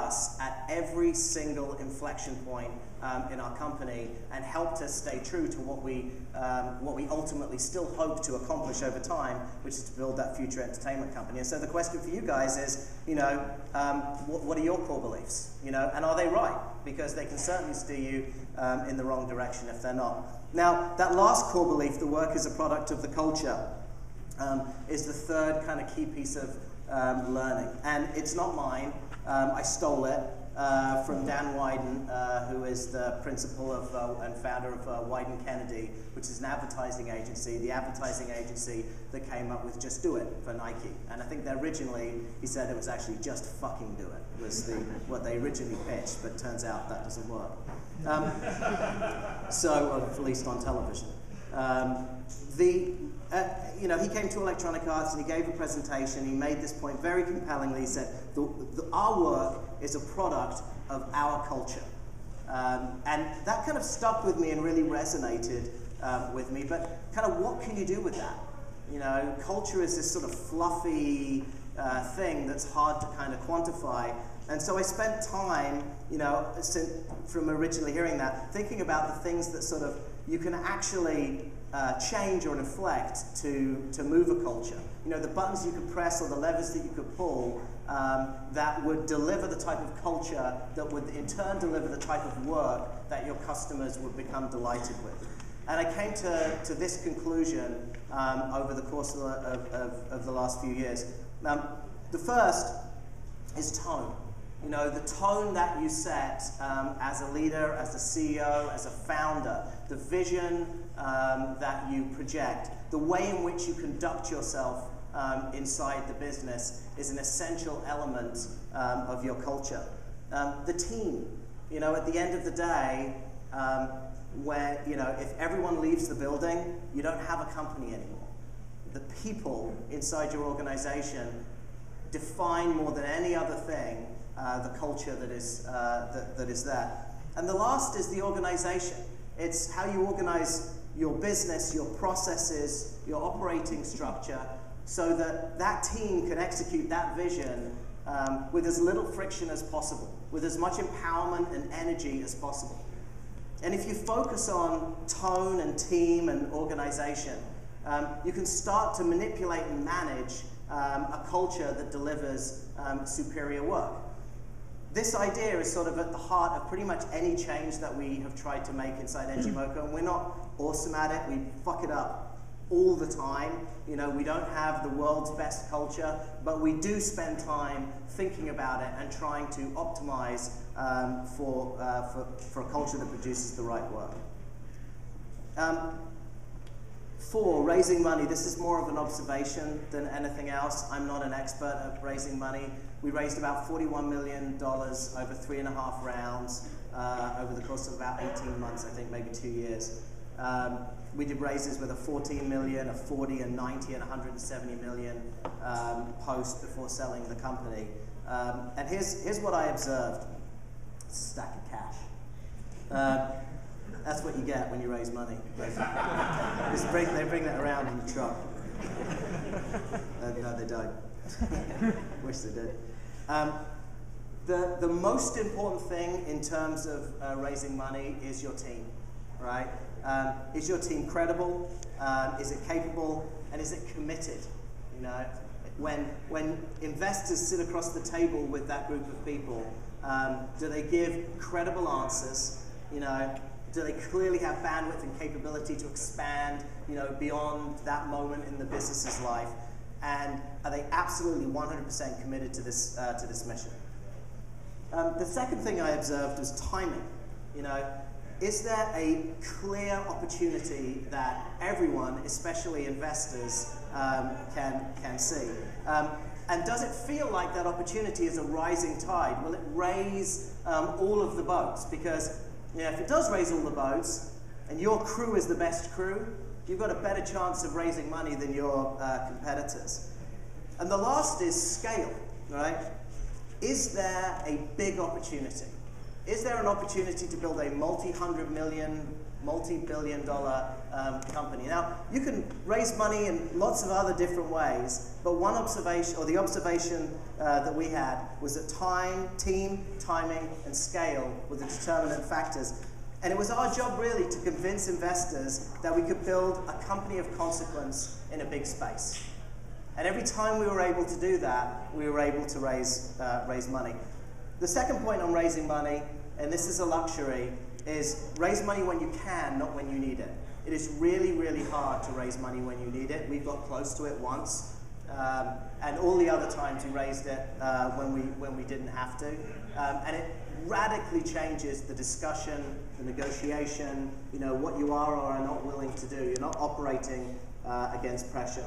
us at every single inflection point in our company and helped us stay true to what we ultimately still hope to accomplish over time, which is to build that future entertainment company. And so the question for you guys is, what are your core beliefs? And are they right? Because they can certainly steer you in the wrong direction if they're not. Now, that last core belief, the work is a product of the culture, is the third kind of key piece of learning. And it's not mine. I stole it from Dan Wyden, who is the principal of and founder of Wyden Kennedy, which is an advertising agency, the advertising agency that came up with Just Do It for Nike. And I think that originally he said it was actually Just Fucking Do It, was what they originally pitched, but turns out that doesn't work. So, at least on television. He came to Electronic Arts and he gave a presentation. He made this point very compellingly. He said, our work is a product of our culture. And that kind of stuck with me and really resonated with me. But kind of what can you do with that? Culture is this sort of fluffy thing that's hard to kind of quantify. And so I spent time, from originally hearing that, thinking about the things that sort of you can actually change or inflect to move a culture. The buttons you could press or the levers that you could pull that would deliver the type of culture that would in turn deliver the type of work that your customers would become delighted with. And I came to this conclusion over the course of the last few years. The first is tone. The tone that you set as a leader, as a CEO, as a founder, the vision that you project, the way in which you conduct yourself inside the business is an essential element of your culture. The team, at the end of the day, where, if everyone leaves the building, you don't have a company anymore. The people inside your organization define more than any other thing the culture that is there. And the last is the organization. It's how you organize your business, your processes, your operating structure, so that that team can execute that vision with as little friction as possible, with as much empowerment and energy as possible. And if you focus on tone and team and organization, you can start to manipulate and manage a culture that delivers superior work. This idea is sort of at the heart of pretty much any change that we have tried to make inside ngmoco, and we're not awesome at it. We fuck it up all the time. We don't have the world's best culture, but we do spend time thinking about it and trying to optimize for a culture that produces the right work. 4, raising money. This is more of an observation than anything else. I'm not an expert at raising money. We raised about $41 million over 3.5 rounds over the course of about 18 months, I think, maybe 2 years. We did raises with a 14 million, a 40, a 90, and 170 million post before selling the company. And here's what I observed. It's a stack of cash. That's what you get when you raise money. They bring that around in the truck. No, they don't. Wish they did. The most important thing in terms of raising money is your team, right? Is your team credible? Is it capable? And is it committed? When investors sit across the table with that group of people, do they give credible answers? Do they clearly have bandwidth and capability to expand, beyond that moment in the business's life? And are they absolutely 100% committed to this mission? The second thing I observed was timing. Is there a clear opportunity that everyone, especially investors, can see? And does it feel like that opportunity is a rising tide? Will it raise all of the boats? Because if it does raise all the boats, and your crew is the best crew, you've got a better chance of raising money than your competitors. And the last is scale, right? Is there a big opportunity? is there an opportunity to build a multi-hundred million, multi-billion dollar company? Now, you can raise money in lots of other different ways, but one observation, or the observation that we had, was that time, team, timing, and scale were the determinant factors. And it was our job really to convince investors that we could build a company of consequence in a big space. And every time we were able to do that, we were able to raise money. The second point on raising money, and this is a luxury, is raise money when you can, not when you need it. It is really, really hard to raise money when you need it. We got close to it once, and all the other times we raised it when we didn't have to. And it radically changes the discussion, the negotiation, what you are or are not willing to do. You're not operating against pressure.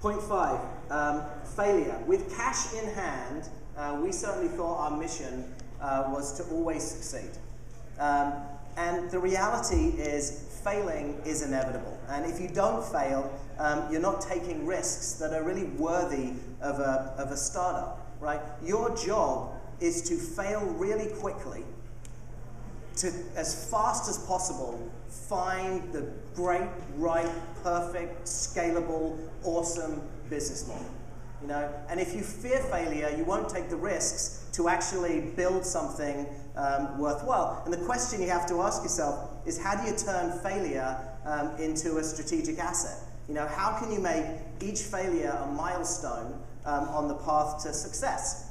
Point 5, failure. With cash in hand, we certainly thought our mission was to always succeed. And the reality is failing is inevitable. And if you don't fail, you're not taking risks that are really worthy of a startup, right? Your job is to fail really quickly, to, as fast as possible, find the great, right, perfect, scalable, awesome business model. And if you fear failure, you won't take the risks to actually build something worthwhile. And the question you have to ask yourself is, how do you turn failure into a strategic asset? How can you make each failure a milestone on the path to success?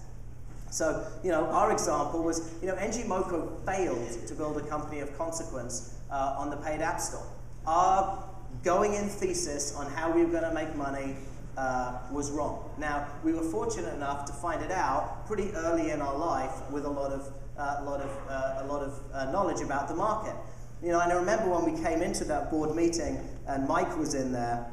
So, our example was, ngmoco failed to build a company of consequence on the paid app store. Our going-in thesis on how we were going to make money was wrong. Now, we were fortunate enough to find it out pretty early in our life with a lot of knowledge about the market. And I remember when we came into that board meeting and Mike was in there,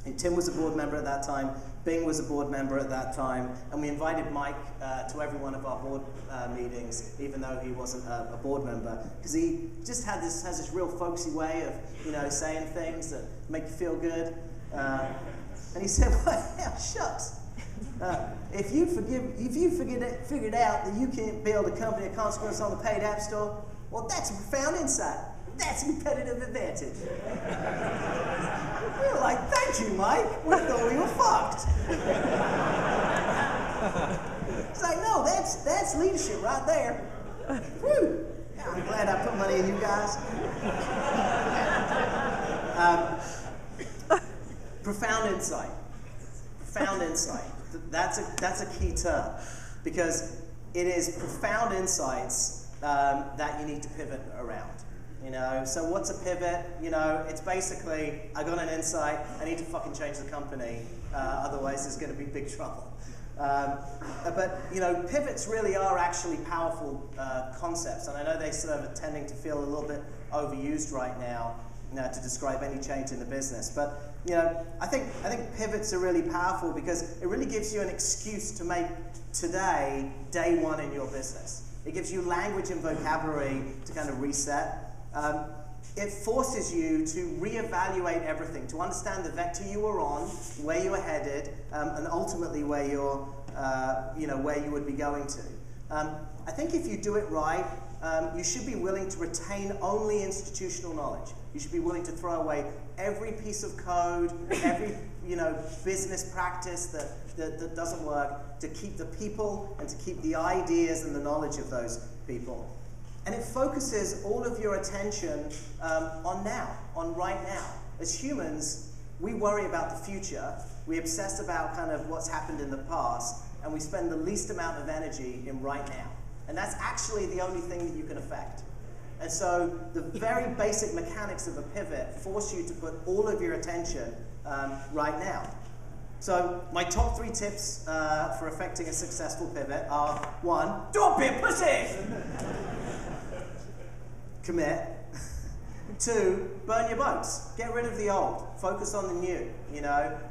and Tim was a board member at that time, Bing was a board member at that time, and we invited Mike to every one of our board meetings, even though he wasn't a board member, because he just has this real folksy way of saying things that make you feel good. And he said, "Well, yeah, shucks. If you figured out that you can't build a company of consequence on the paid app store, well, that's a profound insight. That's a competitive advantage." We were like, "Thank you, Mike. We thought we were fucked." It's like, no, that's leadership right there. Whew. I'm glad I put money in you guys. Profound insight. Profound insight. That's a key term, because it is profound insights that you need to pivot around. So what's a pivot? It's basically, I got an insight, I need to fucking change the company, otherwise there's going to be big trouble. But pivots really are actually powerful concepts, and I know they sort of are tending to feel a little bit overused right now, to describe any change in the business. But I think pivots are really powerful because it really gives you an excuse to make today day one in your business. It gives you language and vocabulary to kind of reset. It forces you to reevaluate everything, to understand the vector you were on, where you were headed, and ultimately where where you would be going to. I think if you do it right, you should be willing to retain only institutional knowledge. You should be willing to throw away every piece of code, every business practice that doesn't work, to keep the people and to keep the ideas and the knowledge of those people. And it focuses all of your attention on now, on right now. As humans, we worry about the future, we obsess about kind of what's happened in the past, and we spend the least amount of energy in right now. And that's actually the only thing that you can affect. And so the very basic mechanics of a pivot force you to put all of your attention right now. So my top 3 tips for effecting a successful pivot are: 1, don't be a pussy! Commit. 2, burn your boats. Get rid of the old. Focus on the new.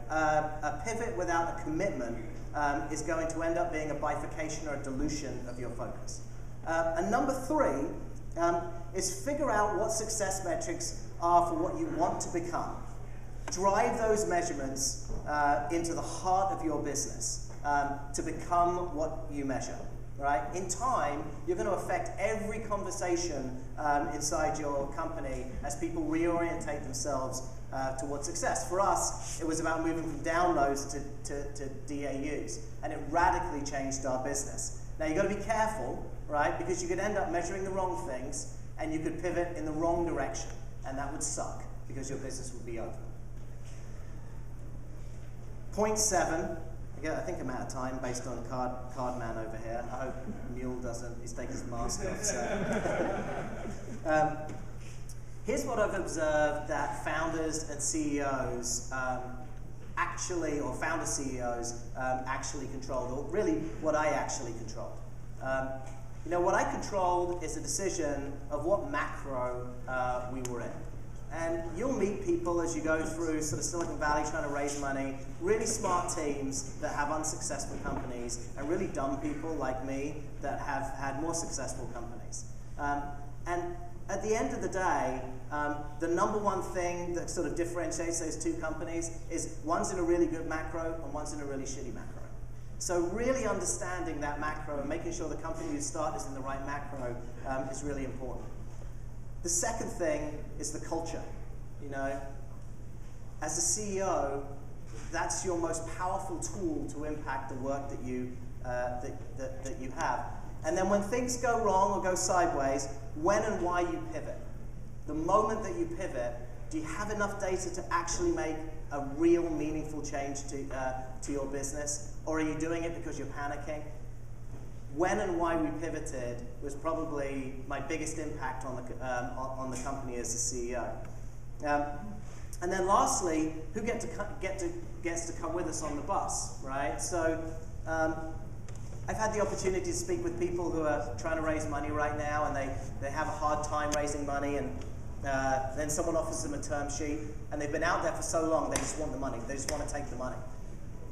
A pivot without a commitment is going to end up being a bifurcation or a dilution of your focus. And number 3 is figure out what success metrics are for what you want to become. Drive those measurements into the heart of your business. to become what you measure. Right? In time, you're going to affect every conversation inside your company as people reorientate themselves towards success. For us, it was about moving from downloads to DAUs, and it radically changed our business. Now, you've got to be careful, right? Because you could end up measuring the wrong things, and you could pivot in the wrong direction, and that would suck because your business would be over. Point 7. I think I'm out of time based on card man over here. I hope Mule doesn't, he's taking his mask off. So. Here's what I've observed that founders and CEOs actually, or founder CEOs actually controlled, or really what I actually controlled. What I controlled is a decision of what macro we were in. And you'll meet people as you go through sort of Silicon Valley trying to raise money, really smart teams that have unsuccessful companies, and really dumb people like me that have had more successful companies. And at the end of the day, the number one thing that sort of differentiates those two companies is one's in a really good macro and one's in a really shitty macro. So really understanding that macro and making sure the company you start is in the right macro is really important. The second thing is the culture. As a CEO, that's your most powerful tool to impact the work that you that you have. And then when things go wrong or go sideways, when and why you pivot. The moment that you pivot, do you have enough data to actually make a real meaningful change to your business, or are you doing it because you're panicking? When and why we pivoted was probably my biggest impact on the company as a CEO. And then lastly, who gets to come with us on the bus, right? So I've had the opportunity to speak with people who are trying to raise money right now, and they have a hard time raising money, and then someone offers them a term sheet, and they've been out there for so long, they just want the money. They just want to take the money.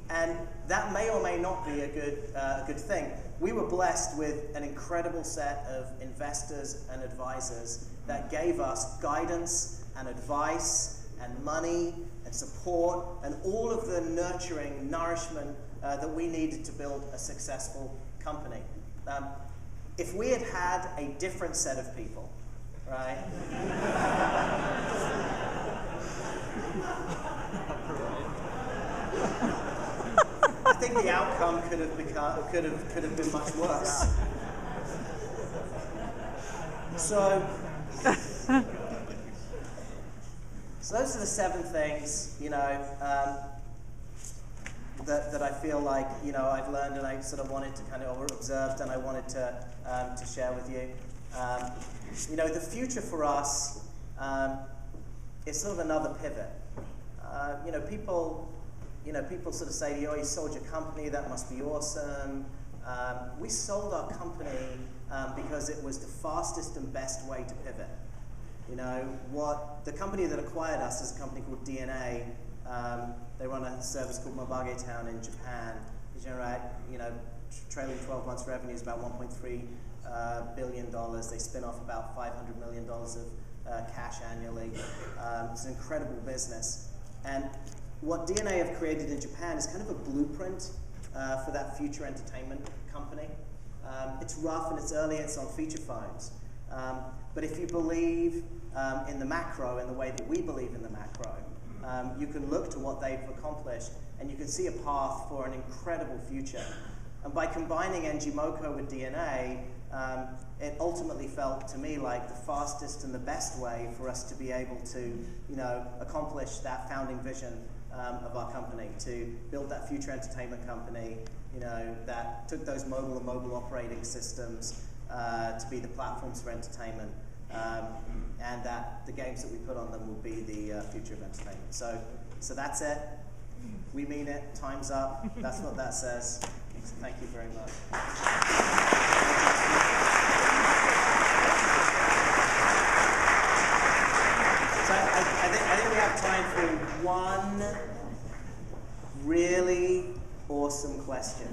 And that may or may not be a good thing. We were blessed with an incredible set of investors and advisors that gave us guidance and advice and money and support and all of the nurturing, nourishment that we needed to build a successful company. If we had had a different set of people, right? I think the outcome could have been much worse. So those are the 7 things, that I feel like, I've learned and I sort of wanted to or observed and I wanted to share with you. The future for us is sort of another pivot. People sort of say, you sold your company, that must be awesome. We sold our company because it was the fastest and best way to pivot. The company that acquired us is a company called DNA. They run a service called Mobage Town in Japan. They generate, trailing 12 months revenue is about $1.3 billion. They spin off about $500 million of cash annually. It's an incredible business. And what DNA have created in Japan is kind of a blueprint for that future entertainment company. It's rough and it's early, it's on feature phones. But if you believe in the macro in the way that we believe in the macro, you can look to what they've accomplished and you can see a path for an incredible future. And by combining ngmoco with DNA, it ultimately felt to me like the fastest and the best way for us to be able to, accomplish that founding vision of our company, to build that future entertainment company, that took those mobile and mobile operating systems to be the platforms for entertainment, and that the games that we put on them will be the future of entertainment. So that's it. We mean it. Time's up. That's what that says. So thank you very much. So I think we have time for one really awesome question.